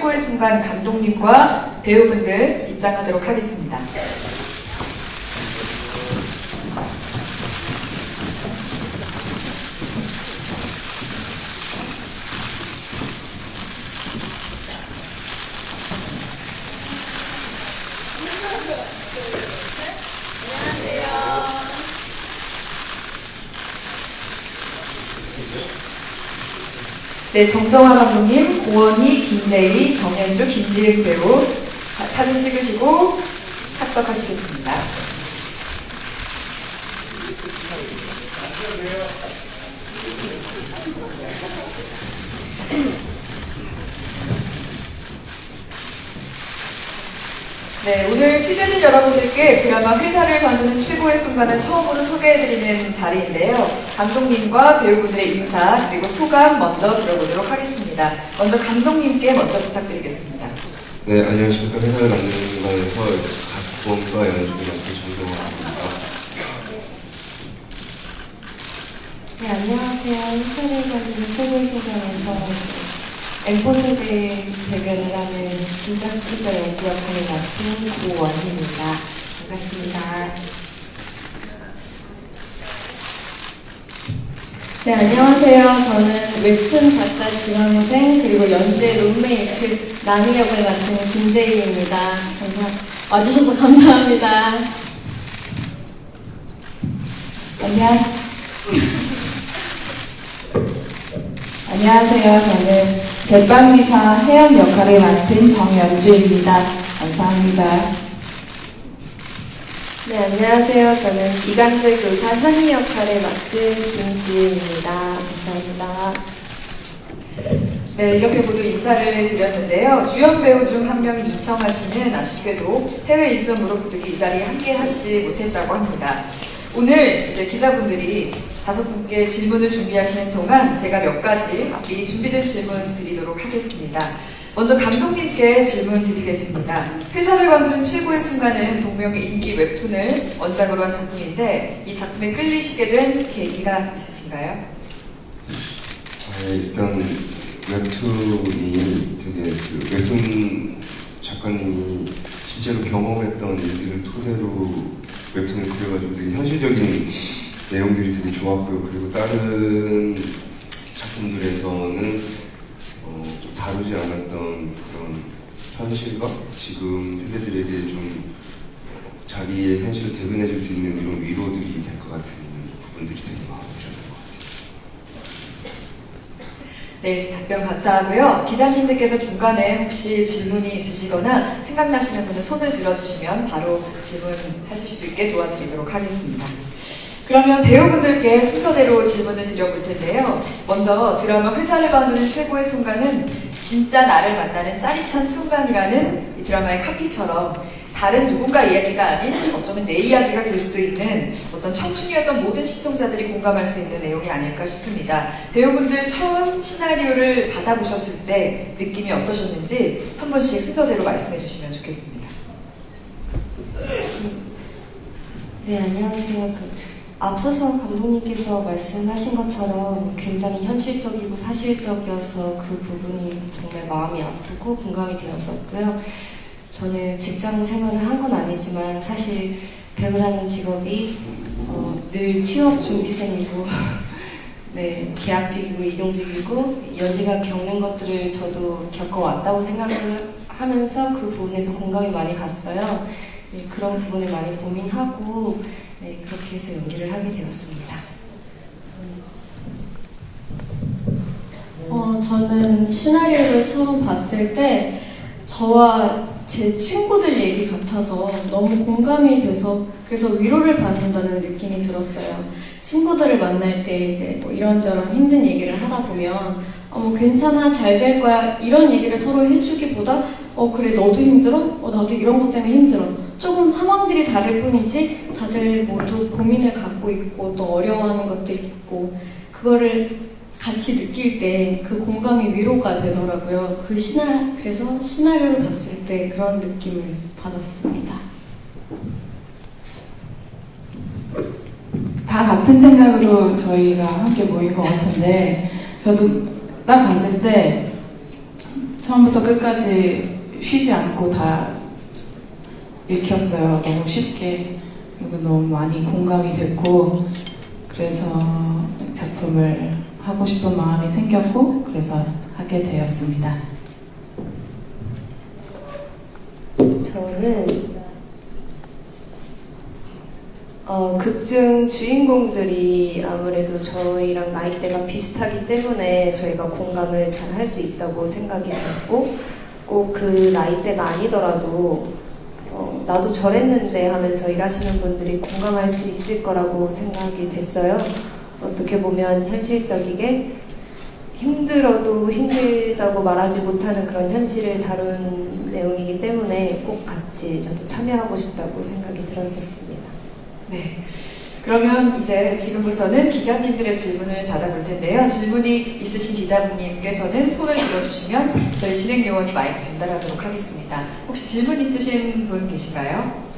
최고의 순간 감독님과 배우분들 입장하도록 하겠습니다. 네, 정정화 감독님, 고원희, 김재희, 정현주, 김지은 배우 사진 찍으시고 합석하시겠습니다. 네, 오늘 취재진 여러분들께 드라마 회사를 관두는 최고의 순간을 처음으로 소개해드리는 자리인데요. 감독님과 배우분들의 인사 그리고 소감 먼저 들어보도록 하겠습니다. 먼저 감독님께 먼저 부탁드리겠습니다. 네, 안녕하십니까. 회사를 만드는 순간에서 각본과 연출을 맡은 정정화입니다. 네, 안녕하세요. 회사를 관두는 최고의 순간에서 엠포세대 배경을 하는 진작 치저 연지 역할을 맡은 고원희입니다. 반갑습니다. 네, 안녕하세요. 저는 웹툰 작가 지망생 그리고 연지의 룸메이트 나니 역을 맡은 김재희입니다. 와주셔서 감사합니다. 안녕하세요. 저는 제빵기사 혜연 역할을 맡은 정연주입니다. 감사합니다. 네, 안녕하세요. 저는 기간제 교사 현희 역할을 맡은 김지은입니다. 감사합니다. 네, 이렇게 모두 인사를 드렸는데요. 주연 배우 중 한 명인 이청아 씨는 아쉽게도 해외 일정으로 부득이 이 자리에 함께 하시지 못했다고 합니다. 오늘 이제 기자분들이 5분께 질문을 준비하시는 동안 제가 몇 가지 미리 준비된 질문 드리도록 하겠습니다. 먼저 감독님께 질문 드리겠습니다. 회사를 관두는 최고의 순간은 동명의 인기 웹툰을 원작으로 한 작품인데 이 작품에 끌리시게 된 계기가 있으신가요? 일단 웹툰이 되게 웹툰 작가님이 실제로 경험했던 일들을 토대로 웹툰을 그려가지고 되게 현실적인 내용들이 되게 좋았고요. 그리고 다른 작품들에서는 좀 다루지 않았던 그런 현실과 지금 세대들에게 좀 자기의 현실을 대변해줄 수 있는 이런 위로들이 될 것 같은 부분들이 되게 마음에 들었던 것 같아요. 네, 답변 감사하고요. 기자님들께서 중간에 혹시 질문이 있으시거나 생각나시면서는 손을 들어주시면 바로 질문하실 수 있게 도와드리도록 하겠습니다. 그러면 배우분들께 순서대로 질문을 드려볼 텐데요. 먼저 드라마 회사를 관두는 최고의 순간은 진짜 나를 만나는 짜릿한 순간이라는 이 드라마의 카피처럼 다른 누군가 이야기가 아닌 어쩌면 내 이야기가 될 수도 있는 어떤 청춘이었던 모든 시청자들이 공감할 수 있는 내용이 아닐까 싶습니다. 배우분들 처음 시나리오를 받아보셨을 때 느낌이 어떠셨는지 한 번씩 순서대로 말씀해 주시면 좋겠습니다. 네, 안녕하세요. 앞서서 감독님께서 말씀하신 것처럼 굉장히 현실적이고 사실적이어서 그 부분이 정말 마음이 아프고 공감이 되었었고요. 저는 직장 생활을 한 건 아니지만 사실 배우라는 직업이 늘 취업 준비생이고 네, 계약직이고 이동직이고 연지가 겪는 것들을 저도 겪어왔다고 생각을 하면서 그 부분에서 공감이 많이 갔어요. 네, 그런 부분을 많이 고민하고 네, 그렇게 해서 연기를 하게 되었습니다. 저는 시나리오를 처음 봤을 때 저와 제 친구들 얘기 같아서 너무 공감이 돼서 그래서 위로를 받는다는 느낌이 들었어요. 친구들을 만날 때 이제 뭐 이런저런 힘든 얘기를 하다 보면 뭐 괜찮아, 잘 될 거야 이런 얘기를 서로 해주기보다 그래 너도 힘들어? 나도 이런 것 때문에 힘들어. 조금 상황들이 다를 뿐이지 다들 모두 고민을 갖고 있고 또 어려워하는 것들이 있고 그거를 같이 느낄 때 그 공감이 위로가 되더라고요. 그래서 시나리오를 봤을 때 그런 느낌을 받았습니다. 다 같은 생각으로 저희가 함께 모인 것 같은데 저도 딱 봤을 때 처음부터 끝까지 쉬지 않고 다 읽혔어요. 너무 쉽게. 그리고 너무 많이 공감이 됐고, 그래서 작품을 하고 싶은 마음이 생겼고, 그래서 하게 되었습니다. 저는 극중 주인공들이 아무래도 저희랑 나이대가 비슷하기 때문에 저희가 공감을 잘 할 수 있다고 생각이 들고, 꼭 그 나이대가 아니더라도 나도 저랬는데 하면서 일하시는 분들이 공감할 수 있을 거라고 생각이 됐어요. 어떻게 보면 현실적이게 힘들어도 힘들다고 말하지 못하는 그런 현실을 다룬 내용이기 때문에 꼭 같이 저도 참여하고 싶다고 생각이 들었었습니다. 네. 그러면 이제 지금부터는 기자님들의 질문을 받아볼 텐데요. 질문이 있으신 기자분님께서는 손을 들어주시면 저희 진행 요원이 마이크 전달하도록 하겠습니다. 혹시 질문 있으신 분 계신가요?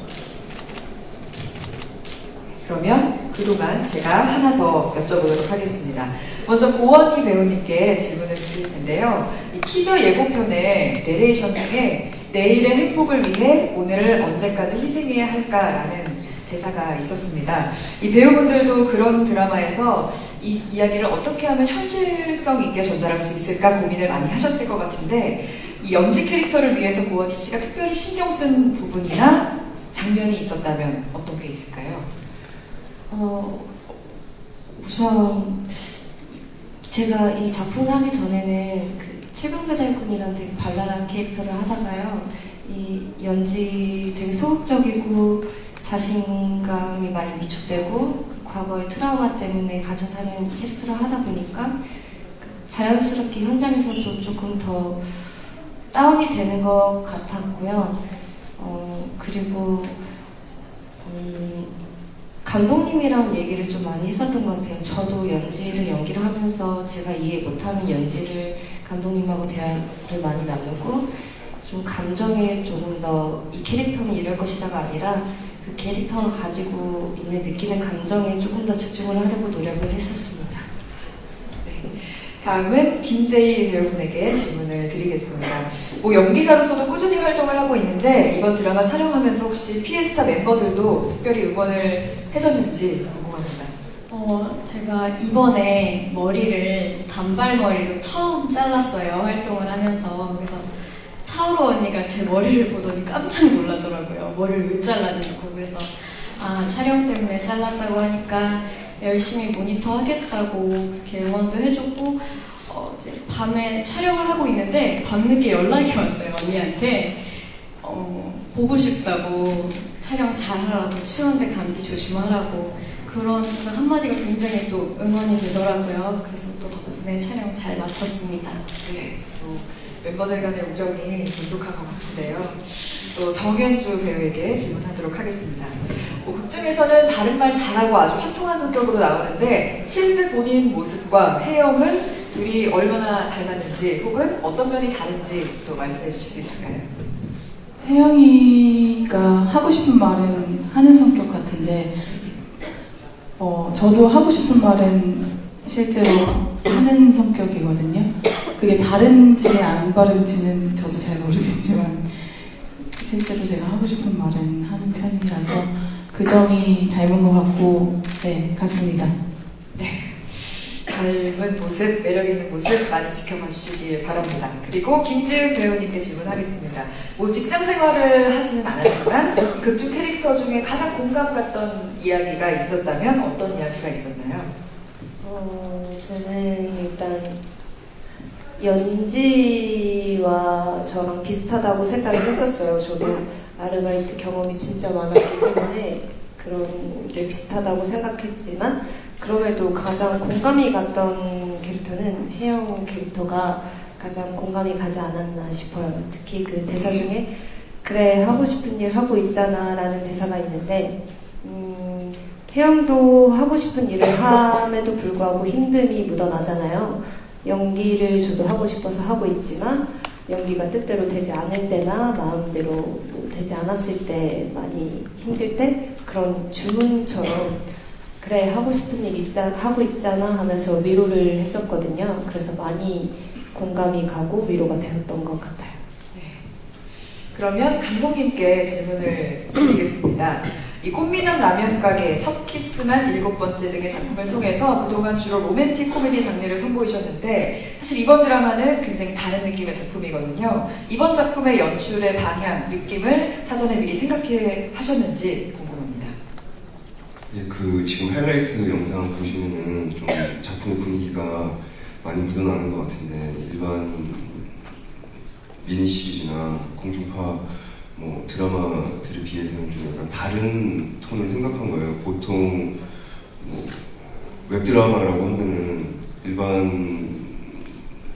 그러면 그동안 제가 하나 더 여쭤보도록 하겠습니다. 먼저 고원희 배우님께 질문을 드릴 텐데요. 이 티저 예고편의 내레이션 중에 내일의 행복을 위해 오늘을 언제까지 희생해야 할까라는 대사가 있었습니다. 이 배우분들도 그런 드라마에서 이 이야기를 어떻게 하면 현실성 있게 전달할 수 있을까 고민을 많이 하셨을 것 같은데, 이 연지 캐릭터를 위해서 고원희 씨가 특별히 신경 쓴 부분이나 장면이 있었다면 어떤 게 있을까요? 우선 제가 이 작품을 하기 전에는 그 최병배달꾼이라는 되게 발랄한 캐릭터를 하다가요, 이 연지 되게 소극적이고 자신감이 많이 위축되고 그 과거의 트라우마 때문에 갇혀 사는 캐릭터를 하다 보니까 자연스럽게 현장에서도 조금 더 다운이 되는 것 같았고요. 그리고 감독님이랑 얘기를 좀 많이 했었던 것 같아요. 저도 연지를 연기를 하면서 제가 이해 못하는 연지를 감독님하고 대화를 많이 나누고, 좀 감정에 조금 더 이 캐릭터는 이럴 것이다가 아니라 그 캐릭터가 가지고 있는 느끼는 감정에 조금 더 집중을 하려고 노력을 했었습니다. 네. 다음은 김재희 배우분에게 질문을 드리겠습니다. 연기자로서도 꾸준히 활동을 하고 있는데 이번 드라마 촬영하면서 혹시 피에스타 멤버들도 특별히 응원을 해줬는지 궁금합니다. 제가 이번에 머리를 단발머리로 처음 잘랐어요. 활동을 하면서. 그래서 차오로 언니가 제 머리를 보더니 깜짝 놀라더라고요. 머리를 왜 잘랐냐고. 그래서 촬영 때문에 잘랐다고 하니까 열심히 모니터 하겠다고 이렇게 응원도 해줬고, 이제 밤에 촬영을 하고 있는데 밤늦게 연락이 왔어요, 언니한테. 보고 싶다고, 촬영 잘하라고, 추운데 감기 조심하라고. 그런 한마디가 굉장히 또 응원이 되더라고요. 그래서 또 덕분에 촬영 잘 마쳤습니다. 네, 또 멤버들 간의 우정이 돈독한 것 같은데요. 또 정현주 배우에게 질문하도록 하겠습니다. 극중에서는 다른 말 잘하고 아주 화통한 성격으로 나오는데 실제 본인 모습과 혜영은 둘이 얼마나 닮았는지 혹은 어떤 면이 다른지 또 말씀해 주실 수 있을까요? 혜영이가 하고 싶은 말은 하는 성격 같은데, 저도 하고 싶은 말은 실제로 하는 성격이거든요. 그게 바른지 안 바른지는 저도 잘 모르겠지만 실제로 제가 하고 싶은 말은 하는 편이라서 그 점이 닮은 것 같고, 네, 같습니다. 네, 닮은 모습, 매력 있는 모습 많이 지켜봐 주시길 바랍니다. 그리고 김지은 배우님께 질문하겠습니다. 직장 생활을 하지는 않았지만 극중 캐릭터 중에 가장 공감 갔던 이야기가 있었다면 어떤 이야기가 있었나요? 저는 일단 연지와 저랑 비슷하다고 생각을 했었어요. 저도 아르바이트 경험이 진짜 많았기 때문에 그런 게 비슷하다고 생각했지만, 그럼에도 가장 공감이 갔던 캐릭터는 혜영 캐릭터가 가장 공감이 가지 않았나 싶어요. 특히 그 대사 중에 그래 하고 싶은 일 하고 있잖아 라는 대사가 있는데, 혜영도 하고 싶은 일을 함에도 불구하고 힘듦이 묻어나잖아요. 연기를 저도 하고 싶어서 하고 있지만 연기가 뜻대로 되지 않을 때나 마음대로 되지 않았을 때, 많이 힘들 때 그런 주문처럼 그래 하고 싶은 일 하고 있잖아 하면서 위로를 했었거든요. 그래서 많이 공감이 가고 위로가 되었던 것 같아요. 그러면 감독님께 질문을 드리겠습니다. 이 꽃미남 라면 가게, 첫 키스만 7번째 등의 작품을 통해서 그동안 주로 로맨틱 코미디 장르를 선보이셨는데 사실 이번 드라마는 굉장히 다른 느낌의 작품이거든요. 이번 작품의 연출의 방향, 느낌을 사전에 미리 생각해 하셨는지 궁금합니다. 예, 그 지금 하이라이트 영상 보시면은 좀 작품의 분위기가 많이 묻어나는 것 같은데 일반 미니 시리즈나 공중파 뭐 드라마들에 비해서는 좀 약간 다른 톤을 생각한 거예요. 보통 뭐 웹드라마라고 하면은 일반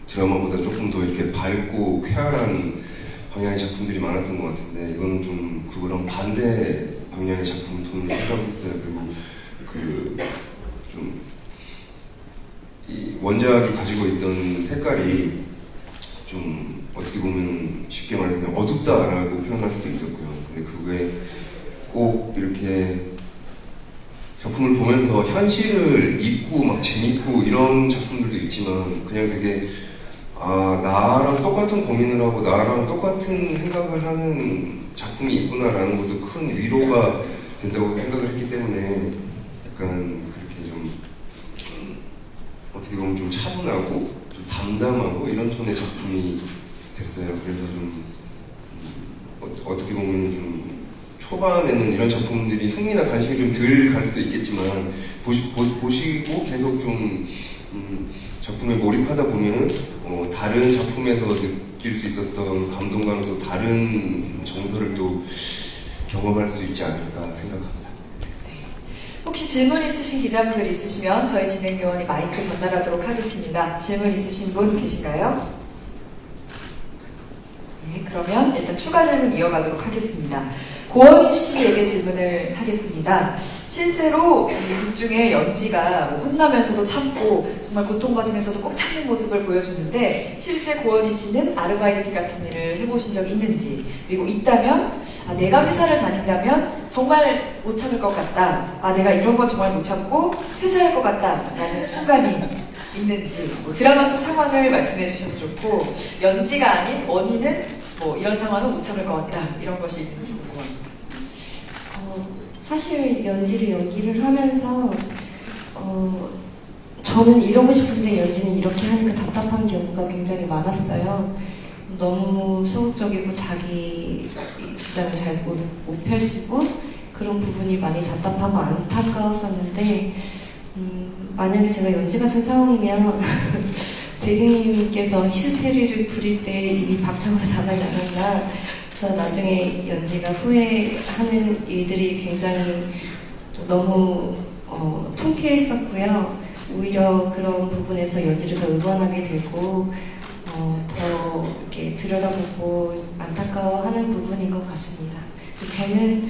드라마보다 조금 더 이렇게 밝고 쾌활한 방향의 작품들이 많았던 것 같은데 이거는 좀 그거랑 반대 방향의 작품 톤을 생각했어요. 그리고 좀 이 원작이 가지고 있던 색깔이 좀 어떻게 보면 쉽게 말해서 그냥 어둡다라고 표현할 수도 있었고요. 근데 그게 꼭 이렇게 작품을 보면서 현실을 잊고 막 재밌고 이런 작품들도 있지만 그냥 되게 나랑 똑같은 고민을 하고 나랑 똑같은 생각을 하는 작품이 있구나라는 것도 큰 위로가 된다고 생각을 했기 때문에 약간 그렇게 좀 어떻게 보면 좀 차분하고 좀 담담하고 이런 톤의 작품이 됐어요. 그래서 좀 어떻게 보면 좀 초반에는 이런 작품들이 흥미나 관심이 좀 덜 갈 수도 있겠지만 보시고 계속 좀 작품에 몰입하다 보면 다른 작품에서 느낄 수 있었던 감동과는 또 다른 정서를 또 경험할 수 있지 않을까 생각합니다. 혹시 질문 있으신 기자분들 있으시면 저희 진행요원이 마이크 전달하도록 하겠습니다. 질문 있으신 분 계신가요? 네, 그러면 일단 추가 질문 이어가도록 하겠습니다. 고원희 씨에게 질문을 하겠습니다. 실제로 이 극 중에 연지가 뭐 혼나면서도 참고 정말 고통받으면서도 꼭 참는 모습을 보여주는데 실제 고원희 씨는 아르바이트 같은 일을 해보신 적이 있는지 그리고 있다면 내가 회사를 다닌다면 정말 못 참을 것 같다. 내가 이런 건 정말 못 참고 퇴사할 것 같다 라는 순간이 있는지 뭐 드라마 속 상황을 말씀해 주셔도 좋고 연지가 아닌 원희는 뭐 이런 상황은 못 참을 것 같다 이런 것이 있는지 궁금합니다. 사실 연지를 연기를 하면서 저는 이러고 싶은데 연지는 이렇게 하니까 답답한 경우가 굉장히 많았어요. 너무 소극적이고 자기 주장을 잘 못 펼치고 그런 부분이 많이 답답하고 안타까웠었는데 만약에 제가 연지 같은 상황이면 대리님께서 히스테리를 부릴 때 이미 박차고 나가지 않았나. 그래서 나중에 연지가 후회하는 일들이 굉장히 너무 통쾌했었고요. 오히려 그런 부분에서 연지를 더 응원하게 되고 더 이렇게 들여다보고 안타까워하는 부분인 것 같습니다. 저는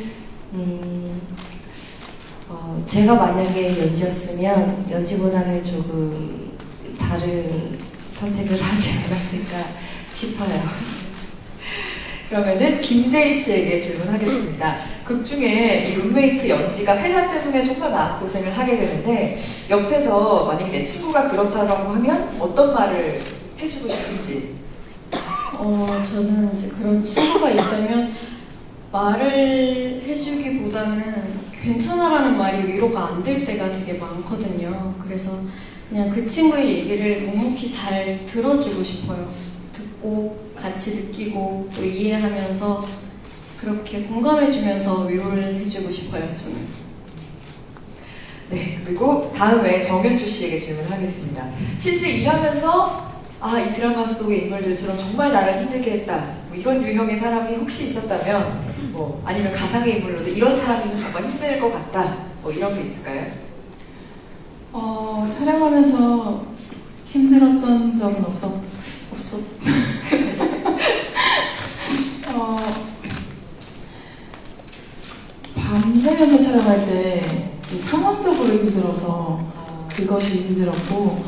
제가 만약에 연지였으면 연지보다는 조금 다른 선택을 하지 않았을까 싶어요. 그러면은 김재희 씨에게 질문하겠습니다. 극 중에 이 룸메이트 연지가 회사 때문에 정말 마음고생을 하게 되는데 옆에서 만약에 내 친구가 그렇다고 하면 어떤 말을 해주고 싶은지. 저는 이제 그런 친구가 있다면 말을 해주기보다는 괜찮아라는 말이 위로가 안 될 때가 되게 많거든요. 그래서 그냥 그 친구의 얘기를 묵묵히 잘 들어주고 싶어요. 듣고 같이 느끼고 또 이해하면서 그렇게 공감해주면서 위로를 해주고 싶어요, 저는. 네, 그리고 다음에 정윤주 씨에게 질문하겠습니다. 실제 일하면서 이 드라마 속의 인물들처럼 정말 나를 힘들게 했다. 뭐 이런 유형의 사람이 혹시 있었다면 뭐 아니면 가상의 인물로도 이런 사람이면 정말 힘들 것 같다. 뭐 이런 게 있을까요? 촬영하면서 힘들었던 적은 없었. 밤새면서 촬영할 때 상황적으로 힘들어서 그것이 힘들었고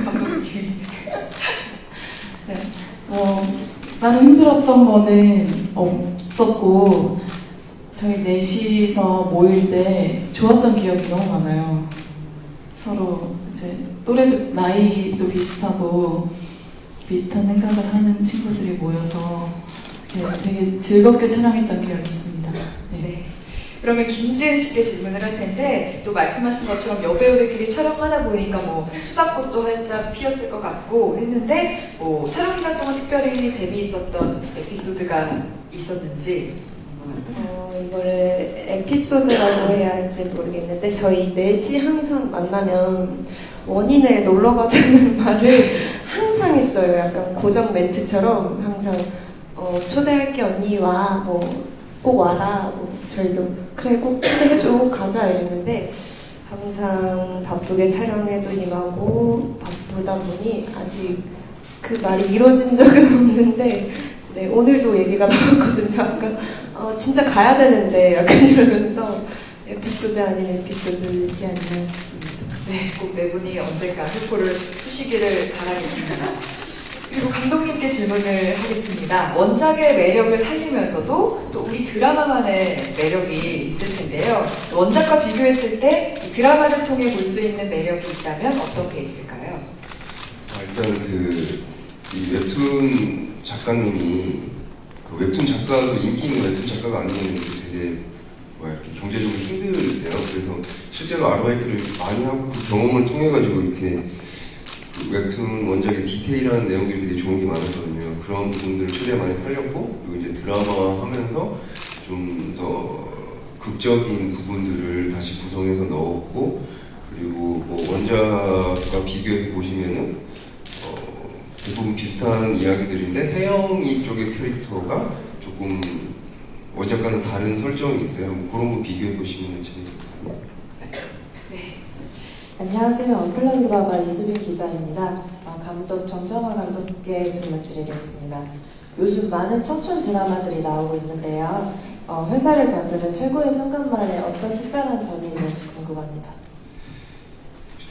감독님이. 네, 나름 힘들었던 거는 없었고 저희 넷이서 모일 때 좋았던 기억이 너무 많아요. 서로 이제 또래도 나이도 비슷하고 비슷한 생각을 하는 친구들이 모여서 되게 즐겁게 촬영했던 기억이 있습니다. 네. 네. 그러면 김지은 씨께 질문을 할 텐데 또 말씀하신 것처럼 여배우들끼리 촬영하다 보니까 뭐 수다꽃도 활짝 피었을 것 같고 했는데 뭐 촬영 기간 동안 특별히 재미있었던 에피소드가 있었는지. 이거를 에피소드라고 해야 할지 모르겠는데 저희 넷이 항상 만나면 원인에 놀러 가자는 말을 항상 했어요. 약간 고정 멘트처럼 항상 초대할게 언니 와, 뭐 꼭 와라, 뭐 저희도 그래 꼭 초대해줘 가자 이랬는데 항상 바쁘게 촬영에도 임하고 바쁘다 보니 아직 그 말이 이루어진 적은 없는데 네, 오늘도 얘기가 나왔거든요. 아까 진짜 가야 되는데 약간 이러면서 에피소드 아닌 에피소드지 않나 싶습니다. 네, 꼭 네 분이 언젠가 횡포를 푸시기를 바라겠습니다. 그리고 감독님께 질문을 하겠습니다. 원작의 매력을 살리면서도 또 우리 드라마만의 매력이 있을 텐데요. 원작과 비교했을 때 이 드라마를 통해 볼 수 있는 매력이 있다면 어떤 게 있을까요? 일단 이 웹툰 작가님이 웹툰 작가도 인기 있는 웹툰 작가가 아니면 되게 이렇게 경제적으로 힘들대요. 그래서 실제로 아르바이트를 많이 하고 그 경험을 통해 가지고 이렇게 그 웹툰 원작의 디테일한 내용들이 되게 좋은 게 많았거든요. 그런 부분들을 최대한 많이 살렸고 그리고 이제 드라마 하면서 좀 더 극적인 부분들을 다시 구성해서 넣었고 그리고 뭐 원작과 비교해서 보시면은 대부분 비슷한 이야기들인데 혜영이 쪽의 캐릭터가 조금 원작과는 다른 설정이 있어요. 뭐 그런 거 비교해 보시면 재밌을 것 같아요. 네. 안녕하세요. 언플러그 드라마 이수빈 기자입니다. 감독 정정화 감독께 질문 드리겠습니다. 요즘 많은 청춘 드라마들이 나오고 있는데요. 회사를 만드는 최고의 순간만에 어떤 특별한 점이 있는지 궁금합니다.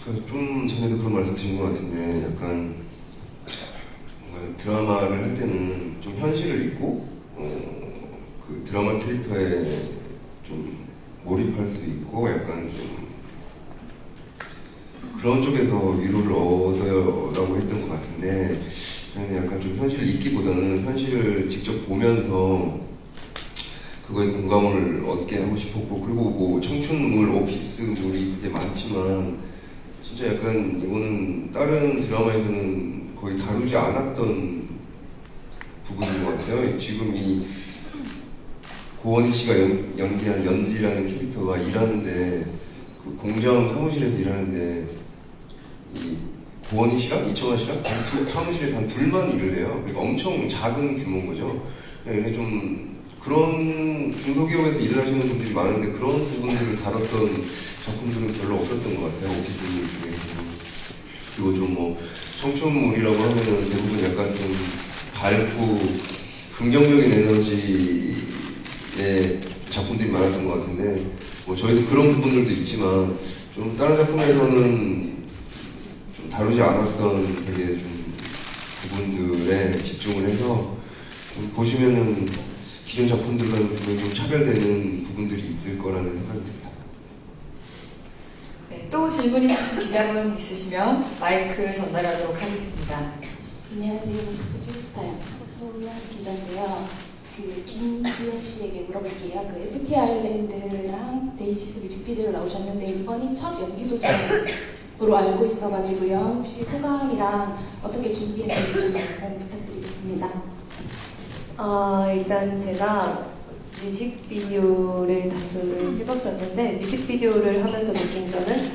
그러니까 좀 전에도 그런 말씀 드린 것 같은데 약간 뭔가 드라마를 할 때는 좀 현실을 잊고 그 드라마 캐릭터에 좀 몰입할 수 있고 약간 좀 그런 쪽에서 위로를 얻으라고 했던 것 같은데 저는 약간 좀 현실을 잊기보다는 현실을 직접 보면서 그거에 공감을 얻게 하고 싶었고 그리고 뭐 청춘물, 오피스물이 되게 많지만 진짜 약간 이거는 다른 드라마에서는 거의 다루지 않았던 부분인 것 같아요. 지금 이 고원희 씨가 연기한 연지라는 캐릭터가 일하는데 그 공장 사무실에서 일하는데 이 고원희 씨랑 이청아 씨랑 사무실에 단 둘만 일을 해요. 그러니까 엄청 작은 규모인 거죠. 근데 좀 그런 중소기업에서 일을 하시는 분들이 많은데 그런 부분들을 다뤘던 작품들은 별로 없었던 것 같아요. 오피스물 중에서. 그리고 좀 뭐 청춘물이라고 하면은 대부분 약간 좀 밝고 긍정적인 에너지의 작품들이 많았던 것 같은데 뭐 저희도 그런 부분들도 있지만 좀 다른 작품에서는 좀 다루지 않았던 되게 좀 부분들에 집중을 해서 좀 보시면은 기존 작품들과는 분명히 좀 차별되는 부분들이 있을 거라는 생각이 듭니다. 네, 또 질문 있으신 기자분 있으시면 마이크 전달하도록 하겠습니다. 안녕하세요. 슈퍼스타의 서울한 기자인데요. 그 김지은 씨에게 물어볼게요. 그 FT 아일랜드랑 데이시스 뮤직비디오 나오셨는데 이번이 첫 연기 도전으로 알고 있어가지고요. 혹시 소감이랑 어떻게 준비했는지 좀 말씀 부탁드리겠습니다. 일단 제가 뮤직비디오를 다수를 찍었었는데 뮤직비디오를 하면서 느낀 점은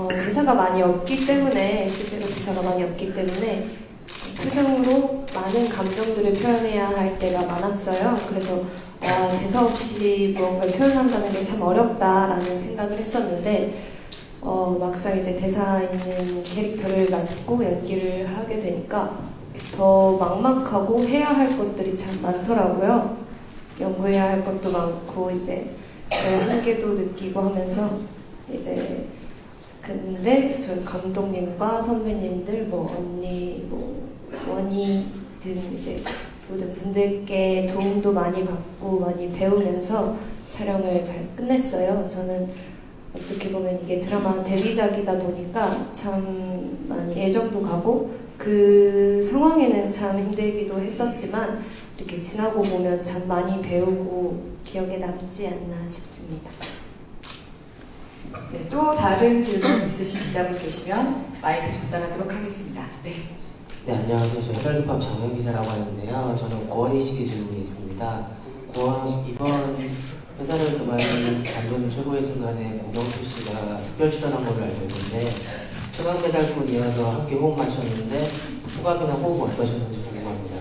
대사가 많이 없기 때문에 실제로 대사가 많이 없기 때문에 표정으로 많은 감정들을 표현해야 할 때가 많았어요. 그래서 대사 없이 무언가를 표현한다는 게 참 어렵다라는 생각을 했었는데 막상 이제 대사 있는 캐릭터를 맡고 연기를 하게 되니까 더 막막하고 해야 할 것들이 참 많더라고요. 연구해야 할 것도 많고 이제 한계도 느끼고 하면서 이제 근데 저희 감독님과 선배님들 뭐 언니 뭐 원희 등 이제 모든 분들께 도움도 많이 받고 많이 배우면서 촬영을 잘 끝냈어요. 저는 어떻게 보면 이게 드라마 데뷔작이다 보니까 참 많이 애정도 가고 그 상황에는 참 힘들기도 했었지만 이렇게 지나고 보면 참 많이 배우고 기억에 남지 않나 싶습니다. 네, 또 다른 질문 있으신 기자분 계시면 마이크 전달하도록 하겠습니다. 네. 네, 안녕하세요. 저 헤럴드팝 정현 기자라고 하는데요. 저는 고원희 씨께 질문이 있습니다. 고원, 이번 회사를 그만둔 감독님 최고의 순간에 고경표 씨가 특별 출연한 걸로 알고 있는데 최강 배달꾼 이어서 함께 호흡 맞췄는데 호감이나 호흡 어떠셨는지 궁금합니다.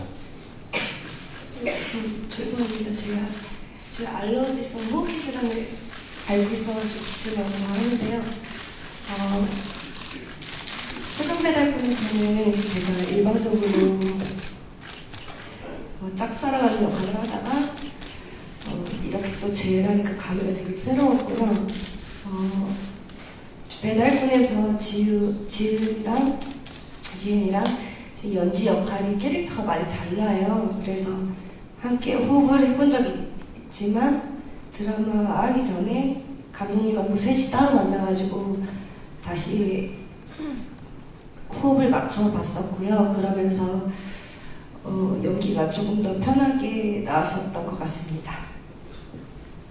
우선 죄송합니다. 제가 알러지성 호흡기질환을 알고 있어가지고 기침을 엄청 하는데요. 소금배달꾼에서는 제가 일방적으로 짝사랑하는 역할을 하다가 이렇게 또 재현하니까 감회가 되게 새로웠고요. 배달꾼에서 지은이랑 연지 역할이 캐릭터가 많이 달라요. 그래서 함께 호흡을 해본 적이 있지만 드라마 하기 전에 감독님하고 셋이 따로 만나가지고 다시 호흡을 맞춰봤었고요. 그러면서 연기가 조금 더 편하게 나왔었던 것 같습니다.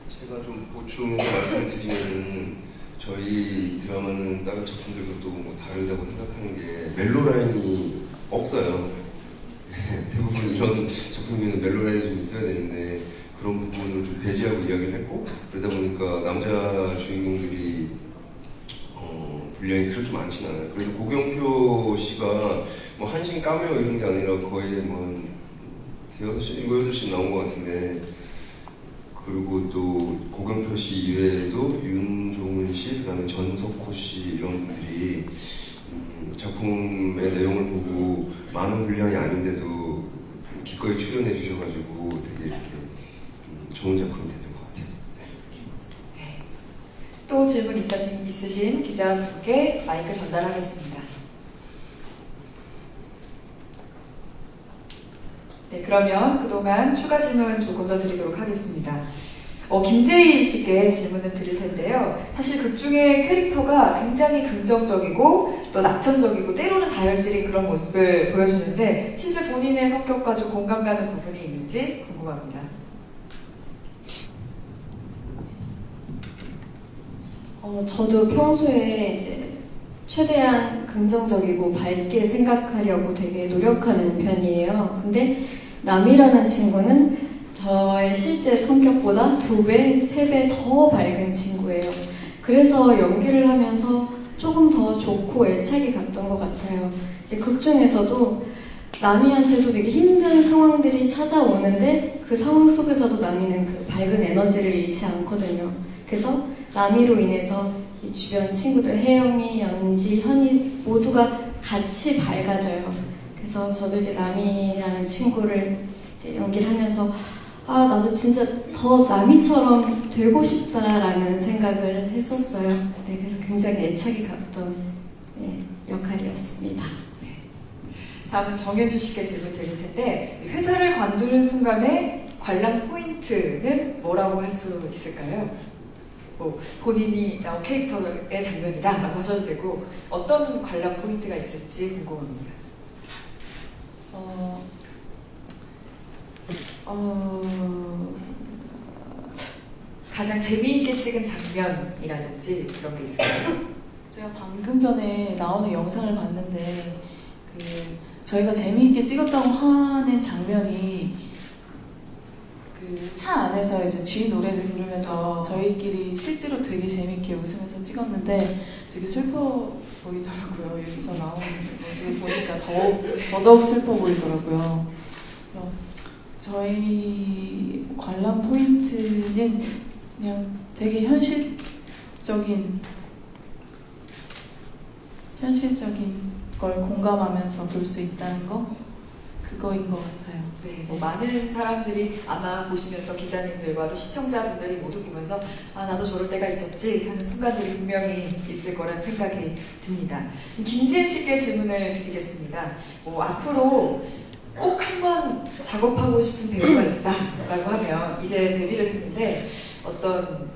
제가 좀 보충해서 말씀을 드리면은 저희 드라마는 다른 작품들과 또 뭐 다르다고 생각하는 게 멜로 라인이 없어요. 대부분 이런 작품에는 멜로 라인이 좀 있어야 되는데 그런 부분을 좀 배제하고 이야기를 했고 그러다 보니까 남자 주인공들이 분량이 그렇게 많지는 않아요. 그래도 고경표 씨가 뭐 한신 까메오 이런 게 아니라 거의 뭐 대여섯 씬, 일곱 여덟 씬 나온 것 같은데 그리고 또 고경표 씨 이외에도 윤종은 씨, 그다음에 전석호 씨 이런 분들이 작품의 내용을 보고 많은 분량이 아닌데도 기꺼이 출연해 주셔가지고 되게 이렇게 좋은 작품이 됐던 것 같아요. 네. 또 질문 있으신 기자분께 마이크 전달하겠습니다. 네, 그러면 그동안 추가 질문 조금 더 드리도록 하겠습니다. 김재희 씨께 질문을 드릴 텐데요. 사실 극 중에 캐릭터가 굉장히 긍정적이고 또 낙천적이고 때로는 다혈질인 그런 모습을 보여주는데 실제 본인의 성격과 좀 공감 가는 부분이 있는지 궁금합니다. 저도 평소에 이제 최대한 긍정적이고 밝게 생각하려고 되게 노력하는 편이에요. 근데 남이라는 친구는 저의 실제 성격보다 2배, 3배 더 밝은 친구예요. 그래서 연기를 하면서 조금 더 좋고 애착이 갔던 것 같아요. 이제 극 중에서도 남이한테도 되게 힘든 상황들이 찾아오는데 그 상황 속에서도 남이는 그 밝은 에너지를 잃지 않거든요. 그래서 남이로 인해서 이 주변 친구들, 혜영이, 연지, 현이 모두가 같이 밝아져요. 그래서 저도 이제 남이라는 친구를 이제 연기를 하면서 나도 진짜 더 남이처럼 되고 싶다라는 생각을 했었어요. 네, 그래서 굉장히 애착이 갔던 역할이었습니다. 다음은 정현주 씨께 질문 드릴 텐데 회사를 관두는 순간에 관람 포인트는 뭐라고 할 수 있을까요? 본인이 나온 캐릭터의 장면이다 라고 하셔도 되고 어떤 관람 포인트가 있을지 궁금합니다. 가장 재미있게 찍은 장면이라든지 그런 게 있을까요? 제가 방금 전에 나오는 영상을 봤는데 저희가 재미있게 찍었다고 하는 장면이 그 차 안에서 이제 쥐 노래를 부르면서 저희끼리 실제로 되게 재미있게 웃으면서 찍었는데 되게 슬퍼 보이더라고요. 여기서 나오는 모습을 보니까 더더욱 슬퍼 보이더라고요. 저희 관람 포인트는 그냥 되게 현실적인 걸 공감하면서 볼 수 있다는 거 그거인 것 같아요. 네, 많은 사람들이 아마 보시면서 기자님들과도 시청자분들이 모두 보면서 나도 저럴 때가 있었지 하는 순간들이 분명히 있을 거란 생각이 듭니다. 김지은 씨께 질문을 드리겠습니다. 앞으로 꼭 한번 작업하고 싶은 배우가 있다라고 하면 이제 데뷔를 했는데 어떤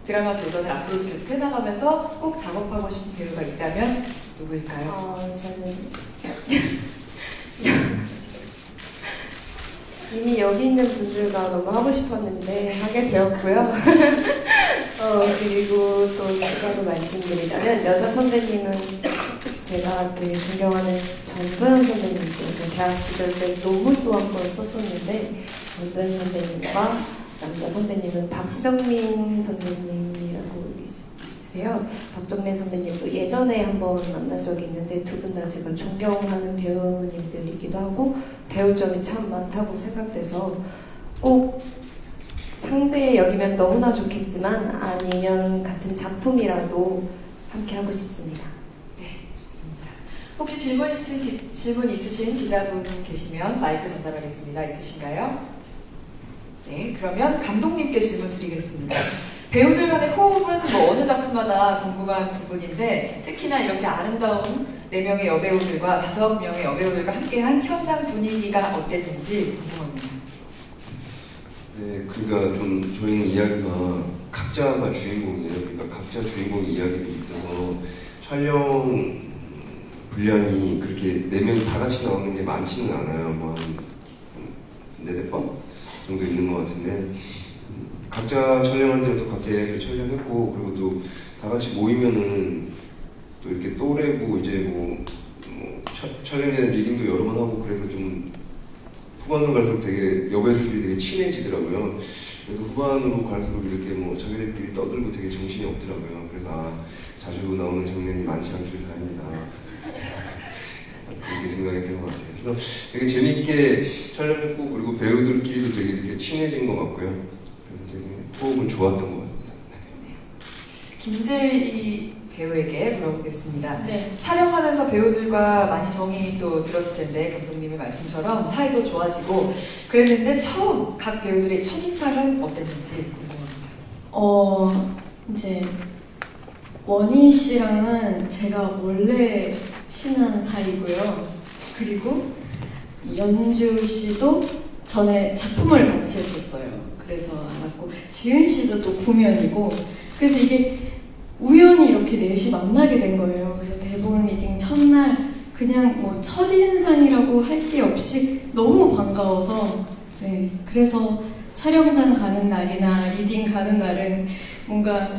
드라마 도전을 앞으로도 계속 해나가면서 꼭 작업하고 싶은 배우가 있다면 누구일까요? 저는 이미 여기 있는 분들과 너무 하고 싶었는데 하게 되었고요. 그리고 또 추가로 말씀드리자면 여자 선배님은 제가 되게 존경하는 전도연 선배님이 있어요. 제가 대학 시절 때 너무 또 한 번 썼었는데 전도연 선배님과 남자 선배님은 박정민 선배님이라고 있으세요. 박정민 선배님도 예전에 한번 만난 적이 있는데 두 분 다 제가 존경하는 배우님들이기도 하고 배울 점이 참 많다고 생각돼서 꼭 상대 여기면 너무나 좋겠지만 아니면 같은 작품이라도 함께 하고 싶습니다. 네, 좋습니다. 혹시 질문 있으신 기자분 계시면 마이크 전달하겠습니다. 있으신가요? 네, 그러면 감독님께 질문 드리겠습니다. 배우들 간의 호흡은 뭐 어느 작품마다 궁금한 부분인데 특히나 이렇게 아름다운 4명의 여배우들과 5명의 여배우들과 함께한 현장 분위기가 어땠는지 궁금합니다. 네, 그러니까 좀 저희는 이야기가 각자가 주인공이에요. 그러니까 각자 주인공 이야기들이 있어서 촬영 분량이 그렇게 4명이 다 같이 나오는 게 많지는 않아요. 뭐 한 4번 정도 있는 것 같은데 각자 촬영할 때는 또 각자 이야기를 촬영했고 그리고 또 다 같이 모이면은 또 이렇게 또래고 이제 뭐 촬영에 대한 리딩도 여러 번 하고 그래서 좀 후반으로 갈수록 되게 여배우들이 되게 친해지더라고요. 그래서 후반으로 갈수록 이렇게 뭐 자기들끼리 떠들고 되게 정신이 없더라고요. 그래서 자주 나오는 장면이 많지 않길 다행이다. 그렇게 생각이 드는 것 같아요. 그래서 되게 재밌게 촬영했고 그리고 배우들끼리도 되게 이렇게 친해진 것 같고요. 그래서 되게 호흡은 좋았던 것 같습니다. 김재희 배우에게 물어보겠습니다. 네. 촬영하면서 배우들과 많이 정이 또 들었을 텐데 감독님의 말씀처럼 사이도 좋아지고 그랬는데 처음 각 배우들의 첫인상은 어땠는지 궁금합니다. 이제 원희 씨랑은 제가 원래 친한 사이고요. 그리고 연주 씨도 전에 작품을 같이 했었어요. 그래서 알았고 지은 씨도 또 구면이고 그래서 이게 우연히 이렇게 넷이 만나게 된 거예요. 그래서 대본 리딩 첫날 그냥 뭐 첫인상이라고 할 게 없이 너무 반가워서 네 그래서 촬영장 가는 날이나 리딩 가는 날은 뭔가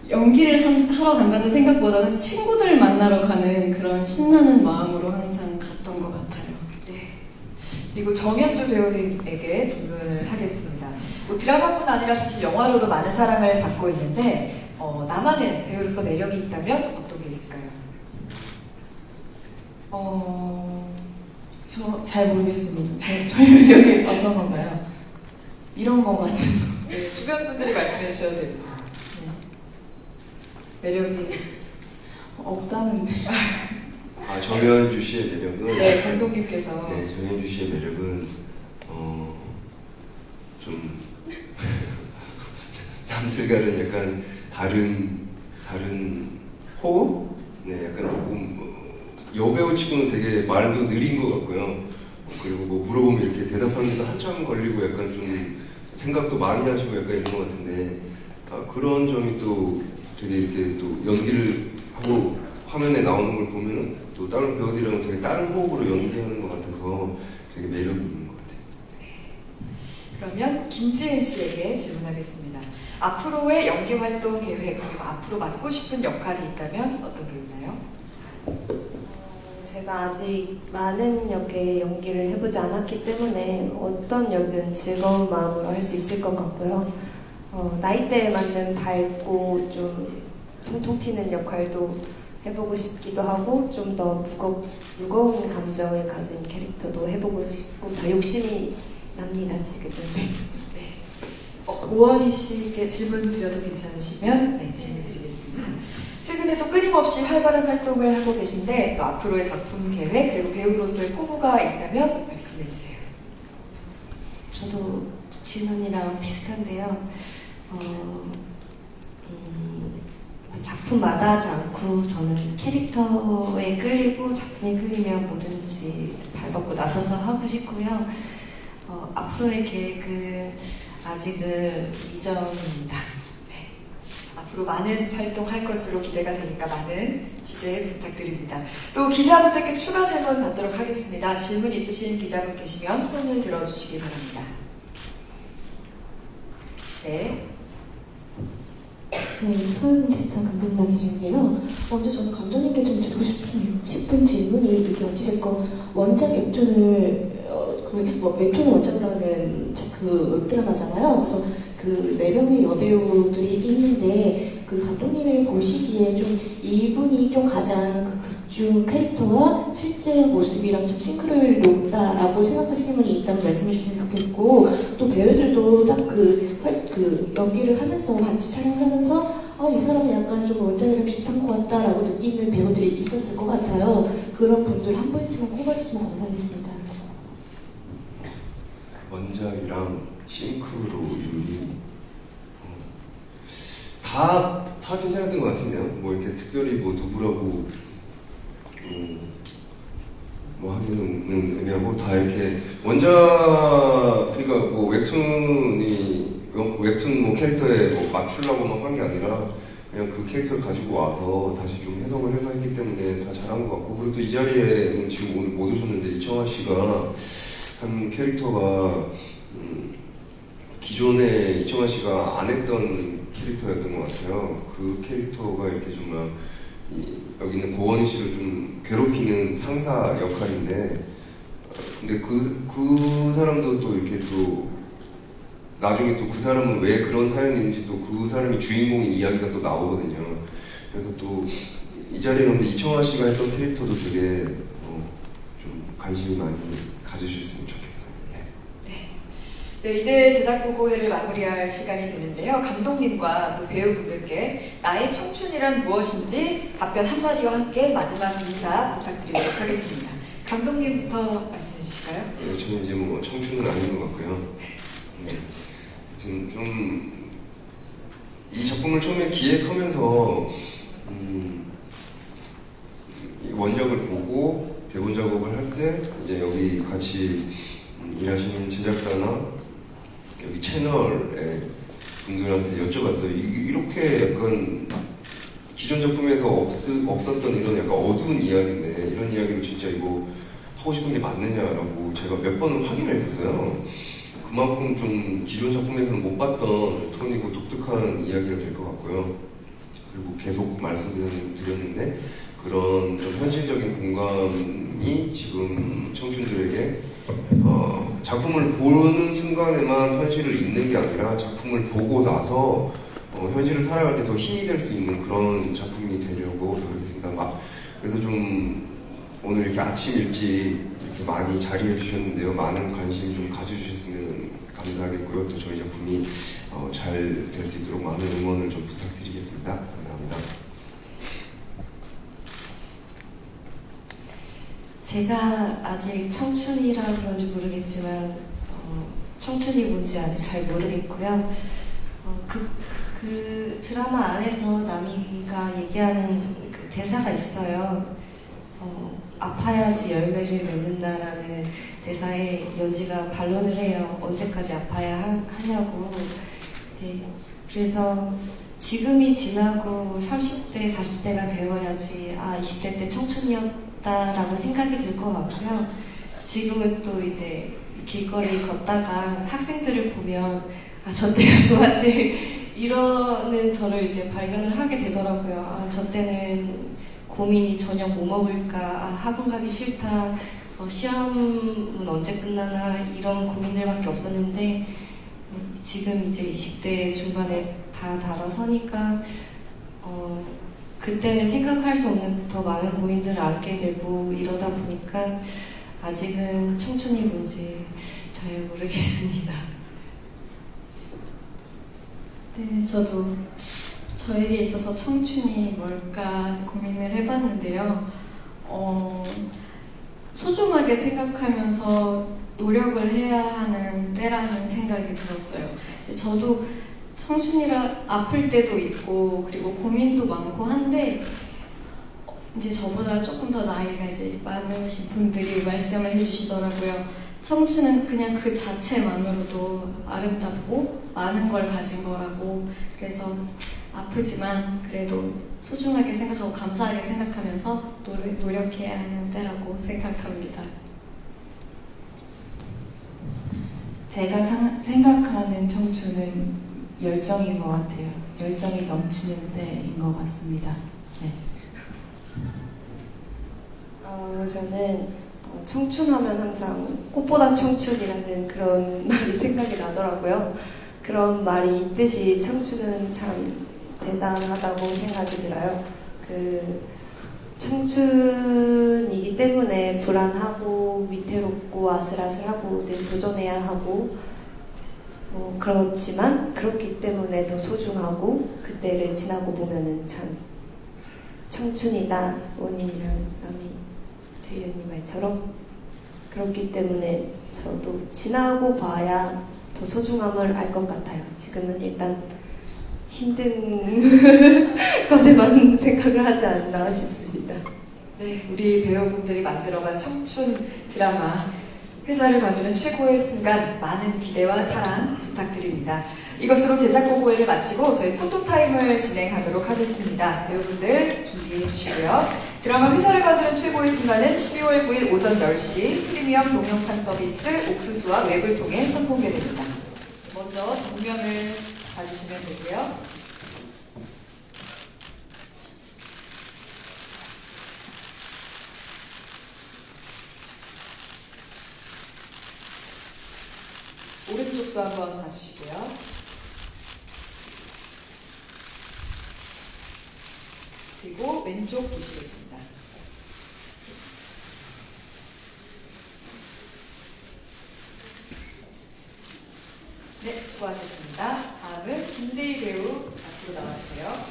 연기를 하러 간다는 생각보다는 친구들 만나러 가는 그런 신나는 마음으로 항상 갔던 것 같아요. 네. 그리고 정현주 배우에게 질문을 하겠습니다. 뭐 드라마뿐 아니라 사실 영화로도 많은 사랑을 받고 있는데 나만의 배우로서 매력이 있다면 어떤 게 있을까요? 저 잘 모르겠습니다. 저희 매력이 어떤 건가요? 이런 거 같은 거. 네, 주변 분들이 말씀해 주셔도 됩니다. 네. 매력이 없다는데. 정현주 씨의 매력은 네, 감독님께서 네, 정현주 씨의 매력은 좀 남들과는 약간 다른 호흡? 네, 약간 조금 여배우 치고는 되게 말도 느린 것 같고요. 그리고 뭐 물어보면 이렇게 대답하는데도 한참 걸리고 약간 좀 생각도 많이 하시고 약간 이런 것 같은데 그런 점이 또 되게 이렇게 또 연기를 하고 화면에 나오는 걸 보면은 또 다른 배우들이랑 되게 다른 호흡으로 연기하는 것 같아서 되게 매력이 있는 것 같아요. 그러면 김지은 씨에게 질문하겠습니다. 앞으로의 연기 활동 계획 그리고 앞으로 맡고 싶은 역할이 있다면 어떤 게 있나요? 제가 아직 많은 역의 연기를 해보지 않았기 때문에 어떤 역이든 즐거운 마음으로 할 수 있을 것 같고요. 나이대에 맞는 밝고 좀 통통 튀는 역할도 해보고 싶기도 하고 좀 더 무거운 감정을 가진 캐릭터도 해보고 싶고 다 욕심이 납니다 지금은. 네. 오원희 씨께 질문 드려도 괜찮으시면 네, 질문 드리겠습니다. 최근에 또 끊임없이 활발한 활동을 하고 계신데 또 앞으로의 작품 계획 그리고 배우로서의 포부가 있다면 말씀해 주세요. 저도 질문이랑 비슷한데요. 작품마다 하지 않고 저는 캐릭터에 끌리고 작품에 끌리면 뭐든지 발벗고 나서서 하고 싶고요. 앞으로의 계획은 아직은 미정입니다. 네. 앞으로 많은 활동할 것으로 기대가 되니까 많은 취재 부탁드립니다. 또 기자분들께 추가 질문 받도록 하겠습니다. 질문 있으신 기자분 계시면 손을 들어주시기 바랍니다. 네. 네, 서윤지스탄 감독나 기자인데요. 먼저 저는 감독님께 좀 드리고 싶은 질문이 이게 어찌됐건 원작 웹툰을 웹툰을 원작으로 하는 그 웹드라마잖아요. 그래서 그 4명의 여배우들이 있는데 그 감독님이 보시기에 좀 이분이 좀 가장 그 극중 캐릭터와 실제 모습이랑 좀 싱크로율이 높다라고 생각하시는 분이 있다면 말씀해 주시면 좋겠고, 또 배우들도 딱 그 연기를 하면서 같이 촬영하면서 이 사람은 약간 좀 원작이랑 비슷한 것 같다라고 느끼는 배우들이 있었을 것 같아요. 그런 분들 한 분씩만 꼽아주시면 감사하겠습니다. 원작이랑 싱크로율이 다 괜찮았던 것 같은데요. 뭐 이렇게 특별히 뭐 누구라고 뭐 하기는 애매하고 다 이렇게 원작 그러니까 뭐 웹툰 뭐 캐릭터에 뭐 맞추려고만 한 게 아니라 그냥 그 캐릭터를 가지고 와서 다시 좀 해석을 해서 했기 때문에 다 잘한 것 같고, 그리고 또 이 자리에는 지금 오늘 못 오셨는데 이청아 씨가 한 캐릭터가 기존에 이청아 씨가 안 했던 캐릭터였던 것 같아요. 그 캐릭터가 이렇게 정말 여기 있는 고원희 씨를 좀 괴롭히는 상사 역할인데, 근데 그 사람도 또 이렇게 또 나중에 또 그 사람은 왜 그런 사연이 있는지 또 그 사람이 주인공인 이야기가 또 나오거든요. 그래서 또 이 자리에 오는데 이청아 씨가 했던 캐릭터도 되게 좀 관심이 많이 가져주셨으면 좋겠어요. 네, 이제 제작 보고회를 마무리할 시간이 되는데요. 감독님과 또 배우분들께 나의 청춘이란 무엇인지 답변 한마디와 함께 마지막 인사 부탁드리도록 하겠습니다. 감독님부터 말씀해 주실까요? 네, 저는 이제 뭐 청춘은 아닌 것 같고요. 네. 좀 이 작품을 처음에 기획하면서 이 원작을 보고 대본 작업을 할 때 이제 여기 같이 일하시는 제작사나 여기 채널의 분들한테 여쭤봤어요. 이렇게 약간 기존 작품에서 없었던 이런 약간 어두운 이야기인데 이런 이야기를 진짜 이거 하고 싶은 게 맞느냐라고 제가 몇 번을 확인을 했었어요. 그만큼 좀 기존 작품에서는 못 봤던 톤이고 독특한 이야기가 될 것 같고요. 그리고 계속 말씀드렸는데 그런 좀 현실적인 공감이 지금 청춘들에게 작품을 보는 순간에만 현실을 잊는 게 아니라 작품을 보고 나서 현실을 살아갈 때 더 힘이 될 수 있는 그런 작품이 되려고 노력했습니다. 그래서 좀 오늘 이렇게 아침 일찍 이렇게 많이 자리해 주셨는데요. 많은 관심 좀 가져주셨으면 감사하겠고요. 또 저희 작품이 잘 될 수 있도록 많은 응원을 좀 부탁드리겠습니다. 감사합니다. 제가 아직 청춘이라 그런지 모르겠지만 청춘이 뭔지 아직 잘 모르겠고요. 그 드라마 안에서 나미가 얘기하는 그 대사가 있어요. 아파야지 열매를 맺는다라는 대사에 연지가 반론을 해요. 언제까지 아파야 하냐고. 네. 그래서 지금이 지나고 30대, 40대가 되어야지 20대 때 청춘이었다라고 생각이 들 것 같고요. 지금은 또 이제 길거리 걷다가 학생들을 보면 저 때가 좋았지 이러는 저를 이제 발견을 하게 되더라고요. 저 때는 고민이 저녁 뭐 먹을까, 학원 가기 싫다, 시험은 언제 끝나나 이런 고민들밖에 없었는데 지금 이제 20대 중반에 다 다뤄서니까 그때는 생각할 수 없는 더 많은 고민들을 안게 되고 이러다 보니까 아직은 청춘이 뭔지 잘 모르겠습니다. 네, 저도 저에게 있어서 청춘이 뭘까 고민을 해봤는데요. 소중하게 생각하면서 노력을 해야 하는 때라는 생각이 들었어요. 이제 저도 청춘이라 아플 때도 있고 그리고 고민도 많고 한데 이제 저보다 조금 더 나이가 이제 많으신 분들이 말씀을 해주시더라고요. 청춘은 그냥 그 자체만으로도 아름답고 많은 걸 가진 거라고. 그래서 아프지만 그래도 소중하게 생각하고 감사하게 생각하면서 노력해야 하는 때라고 생각합니다. 제가 생각하는 청춘은 열정인 것 같아요. 열정이 넘치는 때인 것 같습니다. 네. 저는 청춘하면 항상 꽃보다 청춘이라는 그런 말이 생각이 나더라고요. 그런 말이 있듯이 청춘은 참 대단하다고 생각이 들어요. 청춘이기 때문에 불안하고 위태롭고 아슬아슬하고 늘 도전해야 하고 그렇지만 그렇기 때문에 더 소중하고 그때를 지나고 보면은 참 청춘이다. 원인이랑 남이 재현이 말처럼 그렇기 때문에 저도 지나고 봐야 더 소중함을 알 것 같아요. 지금은 일단 힘든 것에만 생각을 하지 않나 싶습니다. 네, 우리 배우분들이 만들어간 청춘 드라마 회사를 관두는 최고의 순간 많은 기대와 사랑 부탁드립니다. 이것으로 제작 보고회를 마치고 저희 포토타임을 진행하도록 하겠습니다. 배우분들 준비해 주시고요. 드라마 회사를 관두는 최고의 순간은 12월 9일 오전 10시 프리미엄 동영상 서비스 옥수수와 웹을 통해 선공개됩니다. 먼저 정면을 봐주시면 되고요. 오른쪽도 한번 봐주시고요. 그리고 왼쪽 보시겠습니다. 네, 수고하셨습니다. 다음은 김재희 배우 앞으로 나와주세요.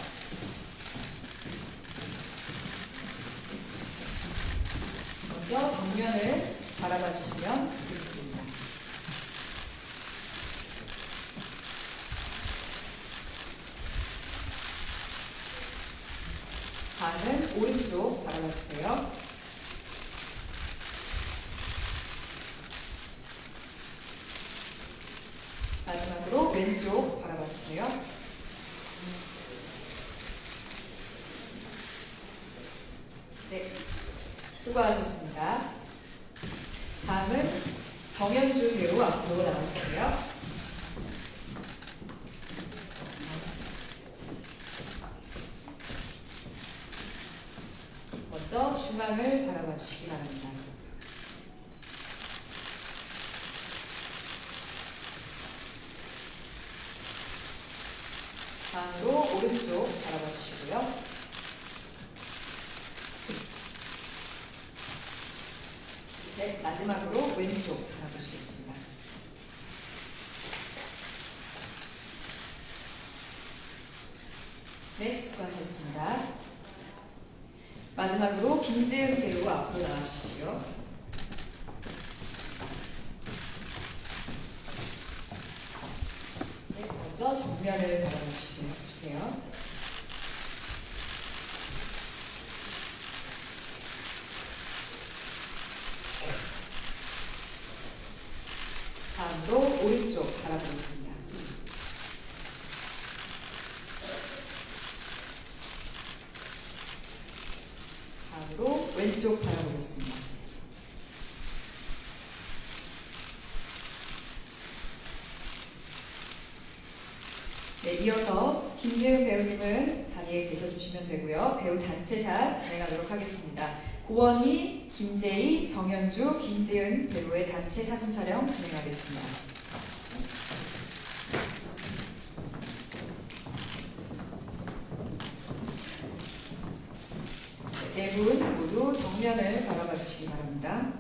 먼저 정면을 바라봐 주시면 되겠습니다. 다음은 오른쪽 바라봐 주세요. 마지막으로 왼쪽 바라봐 주세요. 네, 수고하셨습니다. 다음은 정현주 배우 앞으로 나와주세요. 먼저 중앙을 바라봐 주시기 바랍니다. 다음으로 오른쪽 바라봐 주시고요. 네, 마지막으로 왼쪽 바라보시겠습니다. 네, 수고하셨습니다. 마지막으로 김지은 배우 앞으로 나와주십시오. 네, 먼저 정면을 바라봐 주세요. 다음으로 오른쪽 바라보겠습니다. 다음으로 왼쪽 바라보겠습니다. 네, 이어서 김지은 배우님은 자리에 계셔주시면 되고요. 배우 단체샷 진행하도록 하겠습니다. 고원희, 김재희, 정현주, 김지은 배우의 단체 사진 촬영 진행하겠습니다. 네 분 모두 정면을 바라봐 주시기 바랍니다.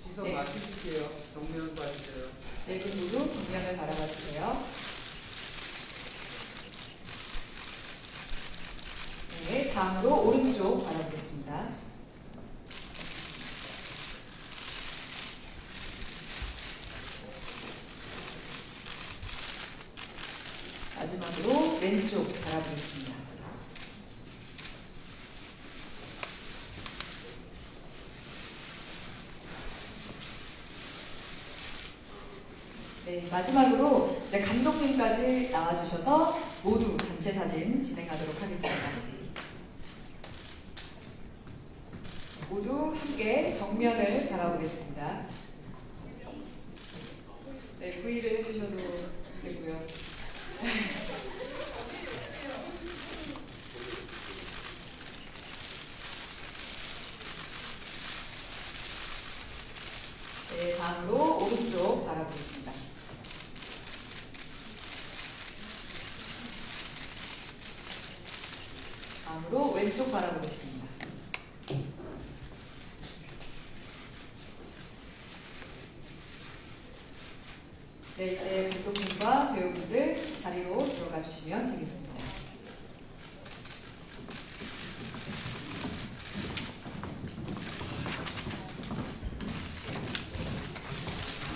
시선 맞추실게요. 정면 봐주세요. 네 분 모두 정면을 바라봐 주세요. 네, 다음으로 오른쪽 바라보겠습니다. 마지막으로 왼쪽 바라보겠습니다. 마지막으로 이제 감독님까지 나와주셔서 모두 단체 사진 진행하도록 하겠습니다. 모두 함께 정면을 바라보겠습니다. 네, V를 해주셔도 되고요. 네, 다음으로 오른쪽 바라보겠습니다. 다음으로 왼쪽 바라보겠습니다. 네, 이제 감독님과 배우분들 자리로 들어가 주시면 되겠습니다.